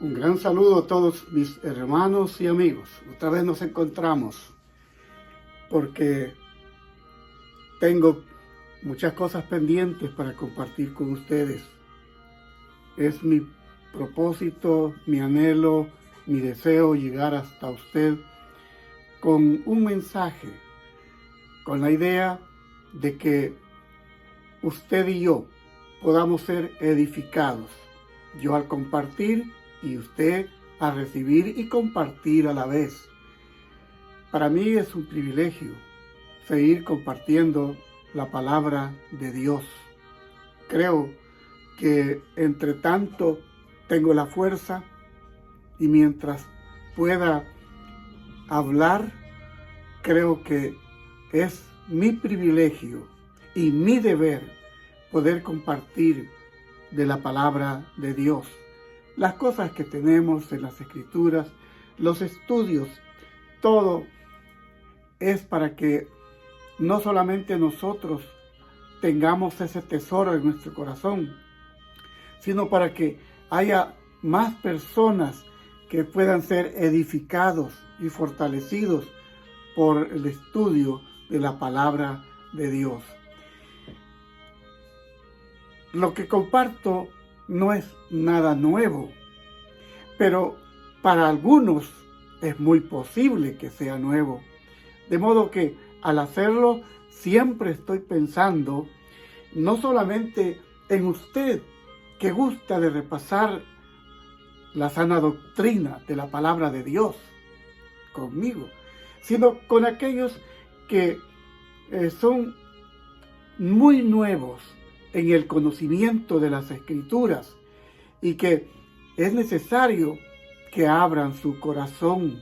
Un gran saludo a todos mis hermanos y amigos. Otra vez nos encontramos porque tengo muchas cosas pendientes para compartir con ustedes. Es mi propósito, mi anhelo, mi deseo llegar hasta usted con un mensaje, con la idea de que usted y yo podamos ser edificados. Yo al compartir y usted a recibir y compartir a la vez. Para mí es un privilegio seguir compartiendo la palabra de Dios. Creo que entre tanto tengo la fuerza y mientras pueda hablar, creo que es mi privilegio y mi deber poder compartir de la palabra de Dios. Las cosas que tenemos en las Escrituras, los estudios, todo es para que no solamente nosotros tengamos ese tesoro en nuestro corazón, sino para que haya más personas que puedan ser edificados y fortalecidos por el estudio de la palabra de Dios. Lo que comparto no es nada nuevo, pero para algunos es muy posible que sea nuevo. De modo que al hacerlo siempre estoy pensando no solamente en usted que gusta de repasar la sana doctrina de la palabra de Dios conmigo, sino con aquellos que son muy nuevos en el conocimiento de las Escrituras y que es necesario que abran su corazón.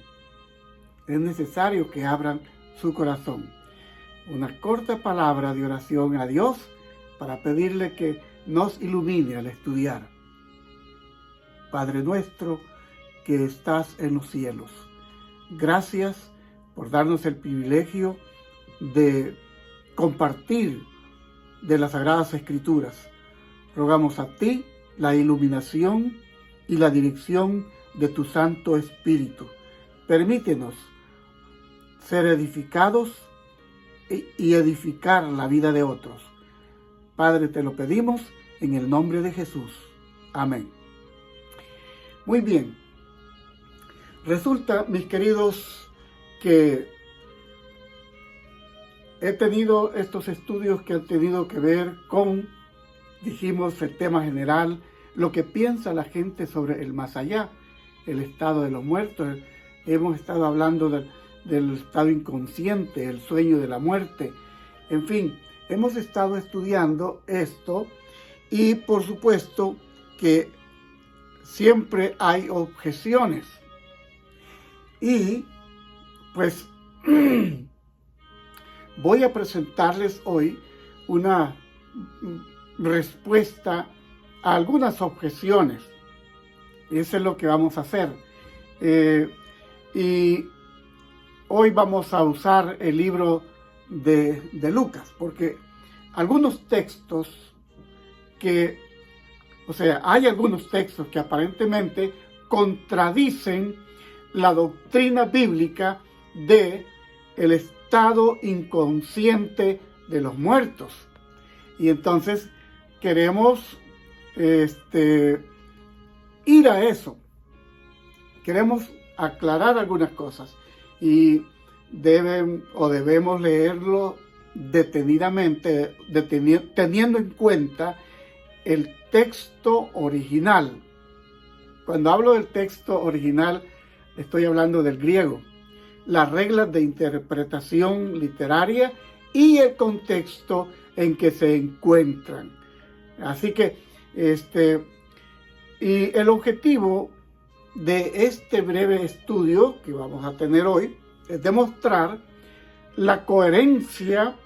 Es necesario que abran su corazón. Una corta palabra de oración a Dios para pedirle que nos ilumine al estudiar. Padre nuestro que estás en los cielos, gracias por darnos el privilegio de compartir de las Sagradas Escrituras. Rogamos a ti la iluminación y la dirección de tu Santo Espíritu. Permítenos ser edificados y edificar la vida de otros. Padre, te lo pedimos en el nombre de Jesús. Amén. Muy bien. Resulta, mis queridos, que he tenido estos estudios que han tenido que ver con, dijimos, el tema general, lo que piensa la gente sobre el más allá, el estado de los muertos. Hemos estado hablando del estado inconsciente, el sueño de la muerte. En fin, hemos estado estudiando esto y por supuesto que siempre hay objeciones. Y pues voy a presentarles hoy una respuesta a algunas objeciones. Eso es lo que vamos a hacer. Y hoy vamos a usar el libro de Lucas, porque algunos textos hay algunos textos que aparentemente contradicen la doctrina bíblica de el estado inconsciente de los muertos. Y entonces queremos ir a eso. Queremos aclarar algunas cosas y debemos leerlo detenidamente, teniendo en cuenta el texto original. Cuando hablo del texto original, estoy hablando del griego, las reglas de interpretación literaria y el contexto en que se encuentran. Así que, y el objetivo de este breve estudio que vamos a tener hoy es demostrar la coherencia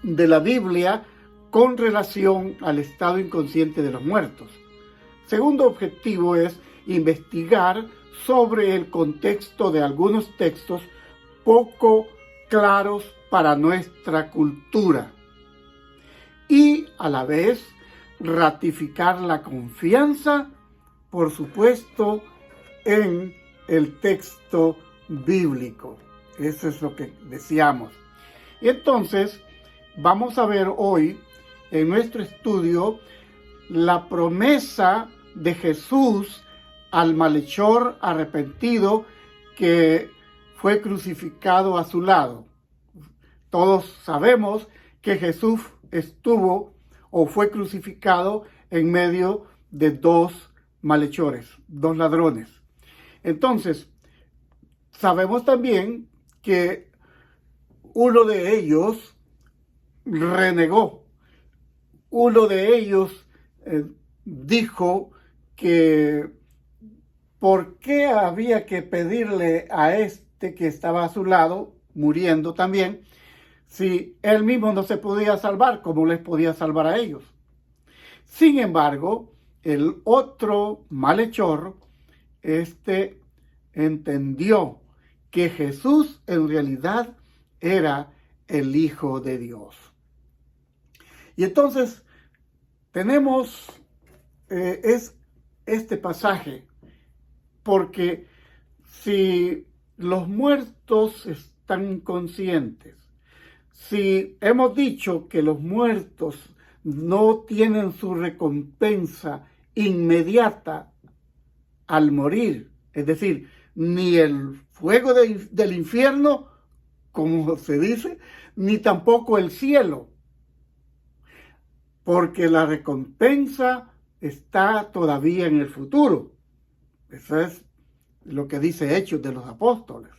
de la Biblia con relación al estado inconsciente de los muertos. Segundo objetivo es investigar sobre el contexto de algunos textos poco claros para nuestra cultura y a la vez ratificar la confianza por supuesto, en el texto bíblico. Eso es lo que deseamos. Y entonces, vamos a ver hoy en nuestro estudio la promesa de Jesús al malhechor arrepentido que fue crucificado a su lado. Todos sabemos que Jesús estuvo o fue crucificado en medio de dos malhechores, dos ladrones. Entonces, sabemos también que uno de ellos renegó. Uno de ellos dijo que por qué había que pedirle a este que estaba a su lado, muriendo también, si él mismo no se podía salvar, como les podía salvar a ellos. Sin embargo, el otro malhechor, entendió que Jesús en realidad era el Hijo de Dios. Y entonces tenemos este pasaje, porque si los muertos están inconscientes, si hemos dicho que los muertos no tienen su recompensa inmediata al morir, es decir, ni el fuego del infierno, como se dice, ni tampoco el cielo, porque la recompensa está todavía en el futuro. Eso es lo que dice Hechos de los Apóstoles,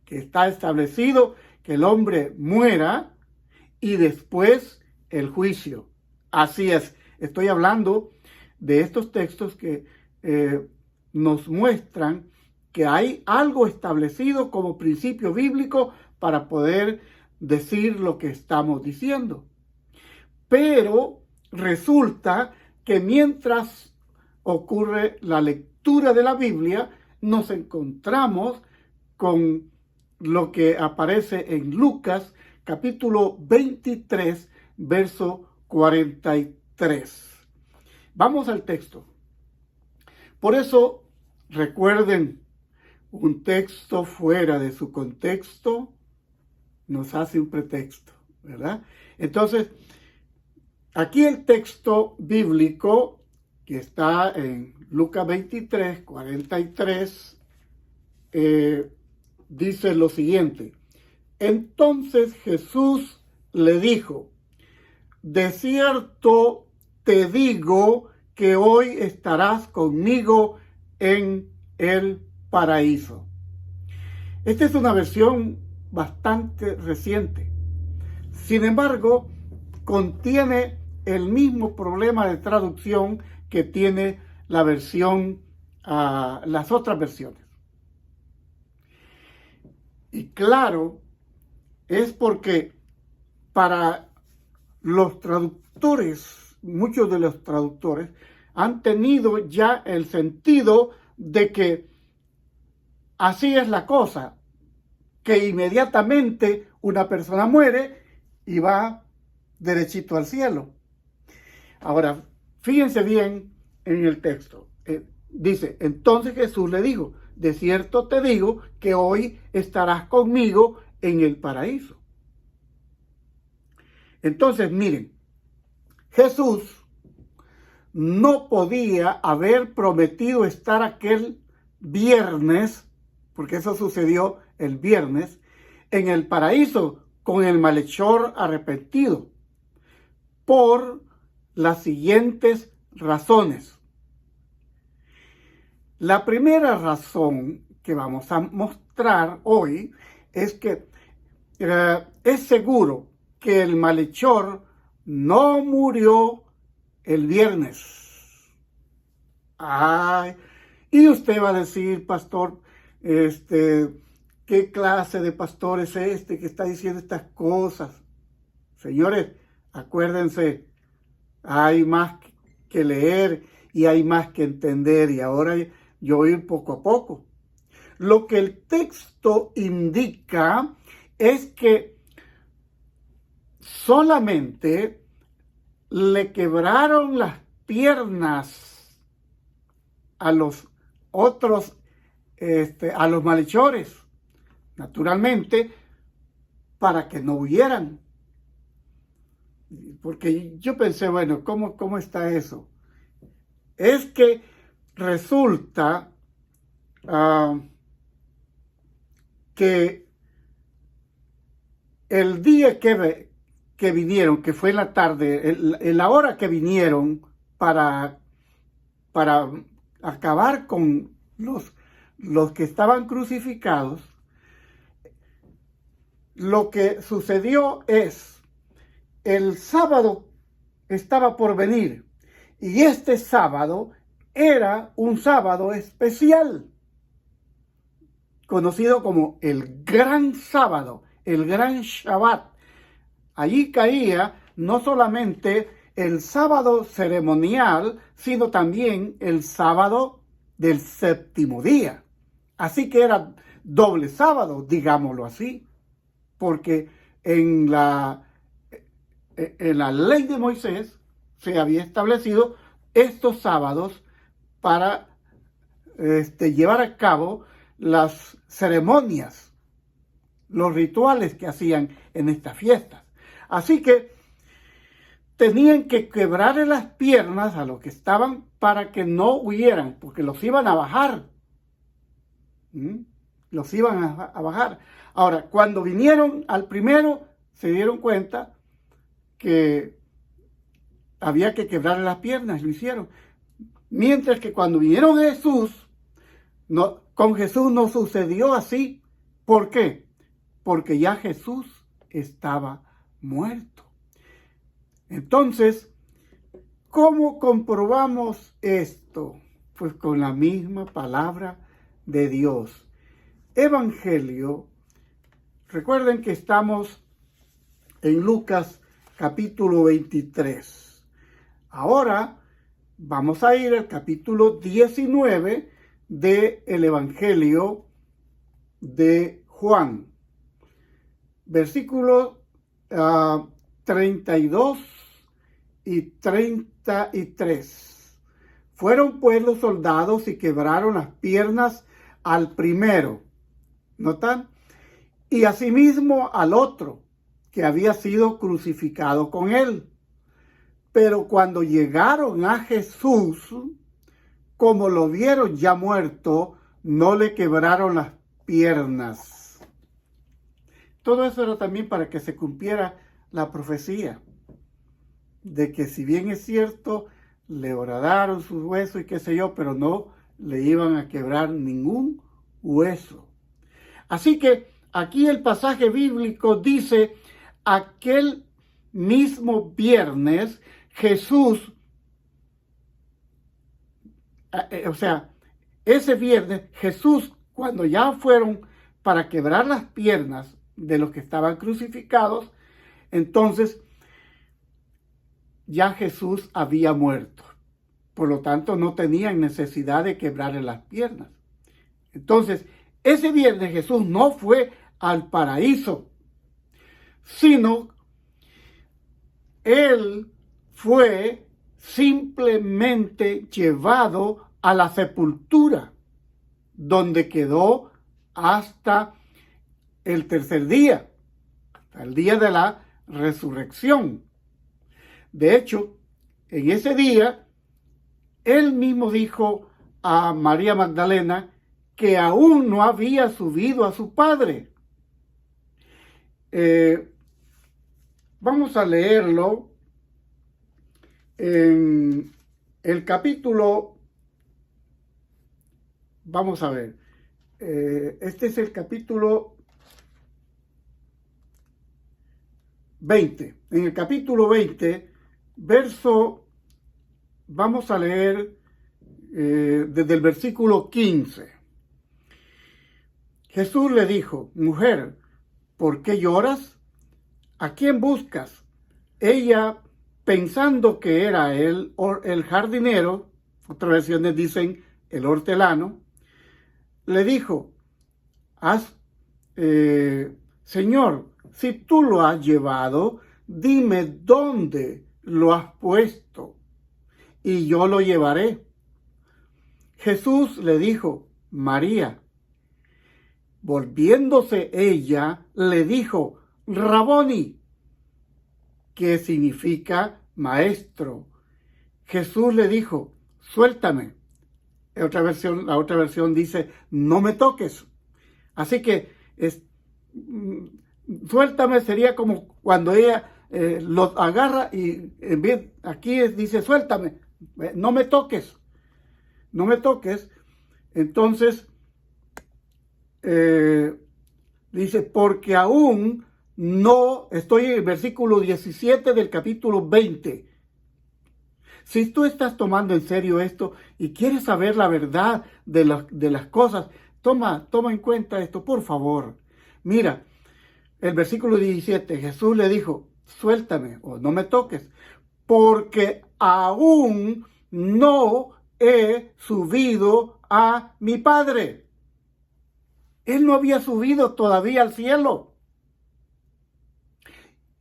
que está establecido que el hombre muera y después el juicio. Así es, estoy hablando de estos textos que nos muestran que hay algo establecido como principio bíblico para poder decir lo que estamos diciendo. Pero resulta que mientras ocurre la lectura de la Biblia, nos encontramos con lo que aparece en Lucas capítulo 23, verso 43. Vamos al texto. Por eso, recuerden, un texto fuera de su contexto nos hace un pretexto, ¿verdad? Entonces, aquí el texto bíblico que está en Lucas 23, 43, dice lo siguiente. Entonces Jesús le dijo, de cierto te digo que hoy estarás conmigo en el paraíso. Esta es una versión bastante reciente. Sin embargo, contiene el mismo problema de traducción que tiene la versión, las otras versiones. Y claro, es porque para los traductores, muchos de los traductores han tenido ya el sentido de que así es la cosa, que inmediatamente una persona muere y va derechito al cielo. Ahora, fíjense bien en el texto. Dice, entonces Jesús le dijo, de cierto te digo que hoy estarás conmigo en el paraíso. Entonces, miren, Jesús no podía haber prometido estar aquel viernes, porque eso sucedió el viernes, en el paraíso con el malhechor arrepentido, por las siguientes razones. La primera razón que vamos a mostrar hoy es que es seguro que el malhechor no murió el viernes. Ay, y usted va a decir, pastor, ¿qué clase de pastor es este que está diciendo estas cosas? Señores, acuérdense, hay más que leer y hay más que entender, y ahora yo voy poco a poco. Lo que el texto indica es que solamente le quebraron las piernas a los otros, a los malhechores, naturalmente, para que no huyeran. Porque yo pensé, bueno, ¿cómo está eso? Es que resulta que el día que vinieron, que fue en la tarde, en la hora que vinieron para acabar con los que estaban crucificados, lo que sucedió es, el sábado estaba por venir, y este sábado era un sábado especial, conocido como el Gran Sábado, el Gran Shabbat. Allí caía no solamente el sábado ceremonial, sino también el sábado del séptimo día. Así que era doble sábado, digámoslo así, porque en la ley de Moisés se había establecido estos sábados para llevar a cabo las ceremonias, los rituales que hacían en estas fiestas. Así que tenían que quebrarle las piernas a los que estaban para que no huyeran, porque los iban a bajar. Los iban a bajar. Ahora, cuando vinieron al primero, se dieron cuenta que había que quebrarle las piernas, lo hicieron. Mientras que cuando vinieron a Jesús, con Jesús no sucedió así. ¿Por qué? Porque ya Jesús estaba muerto. Entonces, ¿cómo comprobamos esto? Pues con la misma palabra de Dios. Evangelio, recuerden que estamos en Lucas capítulo 23. Ahora vamos a ir al capítulo 19 del Evangelio de Juan. Versículos 32 y 33. Fueron pues los soldados y quebraron las piernas al primero. ¿Notan? Y asimismo al otro, que había sido crucificado con él. Pero cuando llegaron a Jesús, como lo vieron ya muerto, no le quebraron las piernas. Todo eso era también para que se cumpliera la profecía de que, si bien es cierto, le horadaron sus huesos y qué sé yo, pero no le iban a quebrar ningún hueso. Así que aquí el pasaje bíblico dice: aquel mismo viernes Jesús, ese viernes Jesús, cuando ya fueron para quebrar las piernas de los que estaban crucificados, entonces ya Jesús había muerto. Por lo tanto, no tenían necesidad de quebrarle las piernas. Entonces, ese viernes Jesús no fue al paraíso, sino él fue simplemente llevado a la sepultura, donde quedó hasta el tercer día, hasta el día de la resurrección. De hecho, en ese día, él mismo dijo a María Magdalena que aún no había subido a su Padre. Vamos a leerlo en el capítulo, vamos a ver, este es el capítulo 20. En el capítulo 20, vamos a leer desde el versículo 15. Jesús le dijo: mujer, ¿por qué lloras? ¿A quién buscas? Ella, pensando que era él el jardinero, otras versiones dicen el hortelano, le dijo: Señor, si tú lo has llevado, dime dónde lo has puesto, y yo lo llevaré. Jesús le dijo, María. Volviéndose ella, le dijo, Raboni, que significa maestro. Jesús le dijo, suéltame. La otra versión dice, no me toques. Así que suéltame sería como cuando ella los agarra y en vez, aquí dice, suéltame, no me toques. No me toques. Entonces, dice, porque aún no, estoy en el versículo 17 del capítulo 20. Si tú estás tomando en serio esto y quieres saber la verdad de las cosas, toma en cuenta esto, por favor. Mira, el versículo 17, Jesús le dijo, suéltame o no me toques, porque aún no he subido a mi Padre. Él no había subido todavía al cielo.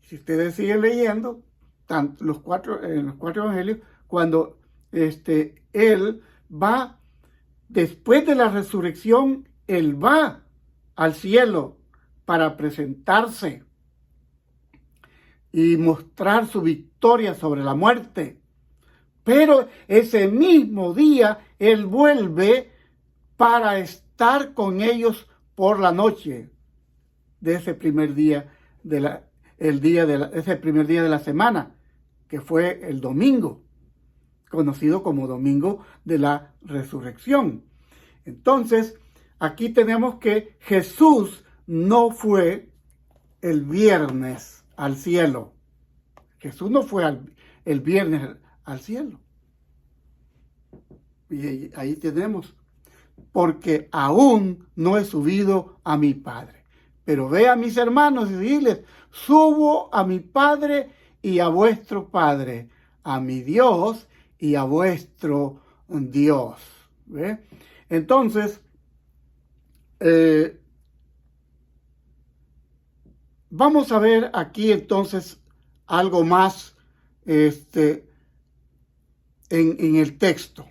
Si ustedes siguen leyendo, en los cuatro evangelios, cuando Él va, después de la resurrección, Él va al cielo para presentarse y mostrar su victoria sobre la muerte. Pero ese mismo día, Él vuelve para estar con ellos por la noche de ese primer día ese primer día de la semana, que fue el domingo, conocido como domingo de la resurrección. Entonces, aquí tenemos que Jesús no fue el viernes al cielo. Jesús no fue el viernes al cielo. Y ahí tenemos, porque aún no he subido a mi Padre. Pero ve a mis hermanos y diles, subo a mi Padre y a vuestro Padre, a mi Dios y a vuestro Dios. ¿Ve? Entonces, vamos a ver aquí entonces algo más en el texto.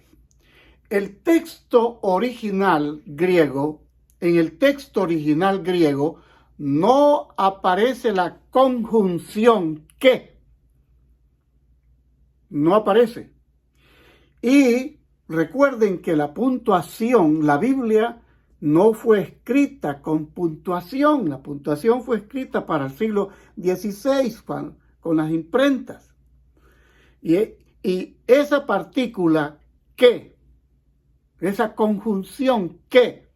El texto original griego, en el texto original griego, no aparece la conjunción que. No aparece. Y recuerden que la puntuación, la Biblia no fue escrita con puntuación. La puntuación fue escrita para el siglo XVI con las imprentas. Y esa partícula que, esa conjunción que,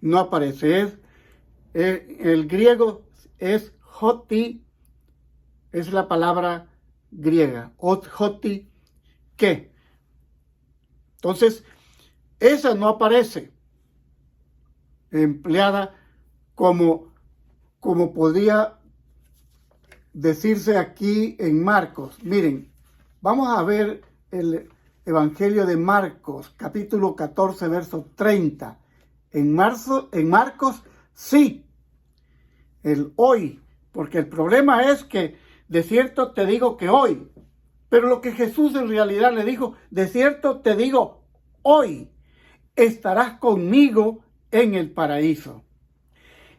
no aparece. El griego es joti, es la palabra griega, joti, que. Entonces, esa no aparece empleada como podría decirse aquí en Marcos. Miren, vamos a ver el Evangelio de Marcos, capítulo 14, verso 30. En Marcos, sí, el hoy, porque el problema es que de cierto te digo que hoy, pero lo que Jesús en realidad le dijo, de cierto te digo hoy, estarás conmigo en el paraíso.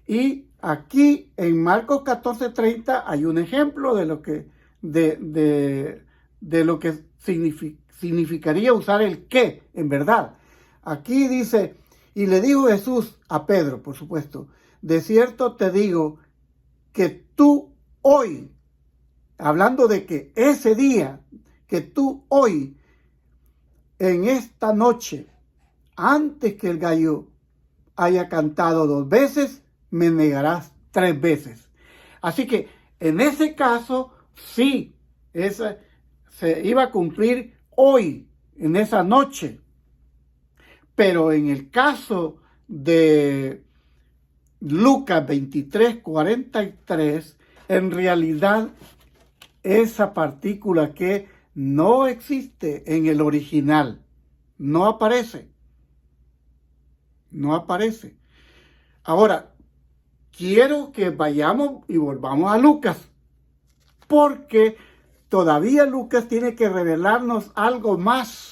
Y aquí en Marcos 14:30 hay un ejemplo de lo que, de lo que significaría usar el qué, en verdad. Aquí dice, y le dijo Jesús a Pedro, por supuesto, de cierto te digo que tú hoy, hablando de que ese día, que tú hoy, en esta noche, antes que el gallo haya cantado 2 veces, me negarás 3 veces. Así que en ese caso, sí, se iba a cumplir hoy, en esa noche. Pero en el caso de Lucas 23:43, en realidad esa partícula que no existe en el original, no aparece. No aparece. Ahora, quiero que vayamos y volvamos a Lucas, porque todavía Lucas tiene que revelarnos algo más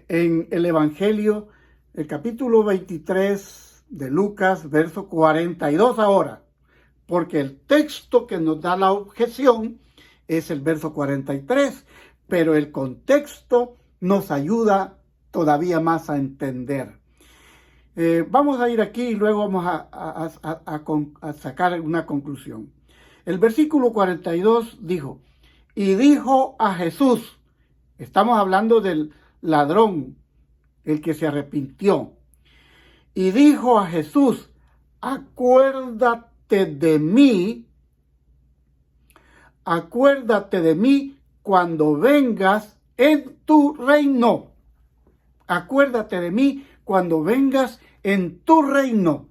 en el Evangelio, el capítulo 23 de Lucas, verso 42 ahora, porque el texto que nos da la objeción es el verso 43, pero el contexto nos ayuda todavía más a entender. Vamos a ir aquí y luego vamos a sacar una conclusión. El versículo 42 dijo, y dijo a Jesús, estamos hablando del ladrón, el que se arrepintió, y dijo a Jesús, acuérdate de mí cuando vengas en tu reino. Acuérdate de mí cuando vengas en tu reino.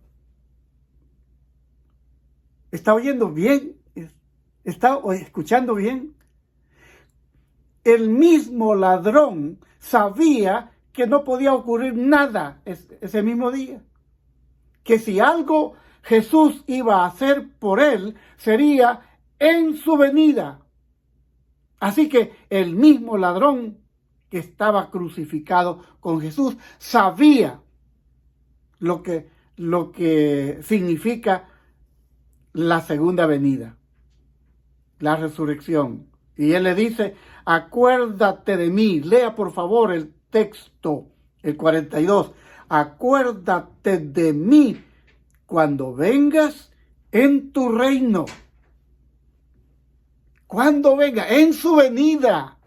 ¿Está oyendo bien? ¿Está escuchando bien? El mismo ladrón sabía que no podía ocurrir nada ese mismo día. Que si algo Jesús iba a hacer por él, sería en su venida. Así que el mismo ladrón que estaba crucificado con Jesús sabía lo que significa la segunda venida, la resurrección. Y él le dice, acuérdate de mí. Lea por favor el texto, el 42. Acuérdate de mí cuando vengas en tu reino. Cuando venga, en su venida.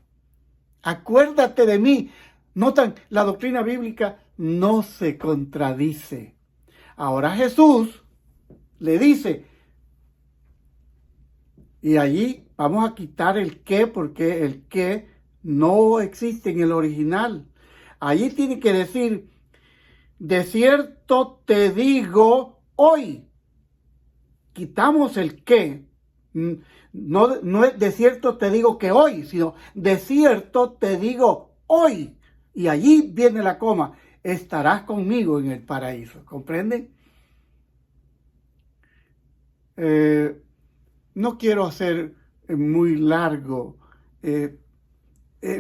Acuérdate de mí. Notan, la doctrina bíblica no se contradice. Ahora Jesús le dice, y allí vamos a quitar el qué, porque el qué no existe en el original. Allí tiene que decir, de cierto te digo hoy. Quitamos el qué. No es de cierto te digo que hoy, sino de cierto te digo hoy. Y allí viene la coma. Estarás conmigo en el paraíso. ¿Comprenden? No quiero hacer muy largo el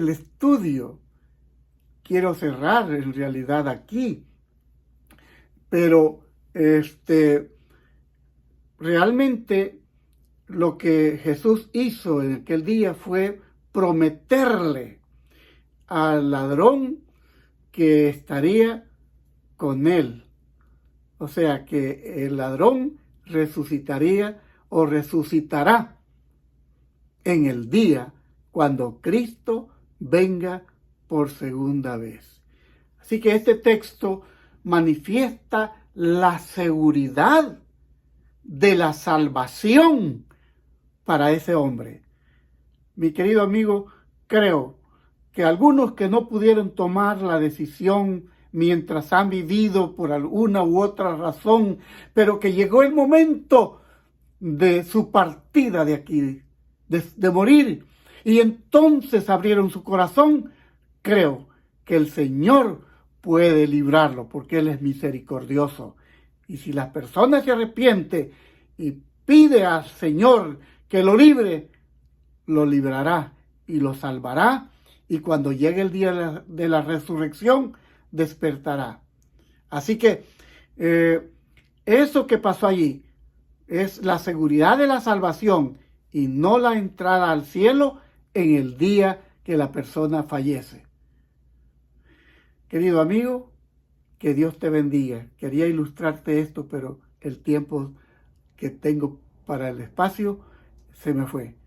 estudio. Quiero cerrar en realidad aquí. Pero realmente lo que Jesús hizo en aquel día fue prometerle al ladrón que estaría con él. O sea, que el ladrón resucitaría o resucitará en el día cuando Cristo venga por segunda vez. Así que este texto manifiesta la seguridad de la salvación para ese hombre. Mi querido amigo, creo que algunos que no pudieron tomar la decisión mientras han vivido por alguna u otra razón, pero que llegó el momento de su partida de aquí, de morir, y entonces abrieron su corazón, creo que el Señor puede librarlo, porque Él es misericordioso. Y si la persona se arrepiente y pide al Señor que lo libre, lo librará y lo salvará, y cuando llegue el día de la resurrección, despertará. Así que eso que pasó allí es la seguridad de la salvación y no la entrada al cielo en el día que la persona fallece. Querido amigo, que Dios te bendiga. Quería ilustrarte esto, pero el tiempo que tengo para el espacio se me fue.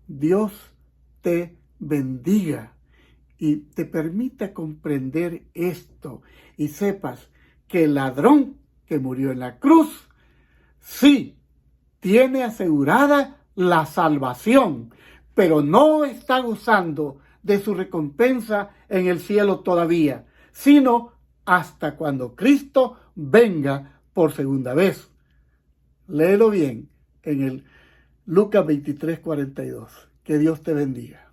Dios te bendiga y te permita comprender esto y sepas que el ladrón que murió en la cruz sí tiene asegurada la salvación, pero no está gozando de su recompensa en el cielo todavía, sino hasta cuando Cristo venga por segunda vez. Léelo bien en el Lucas 23:42. Que Dios te bendiga.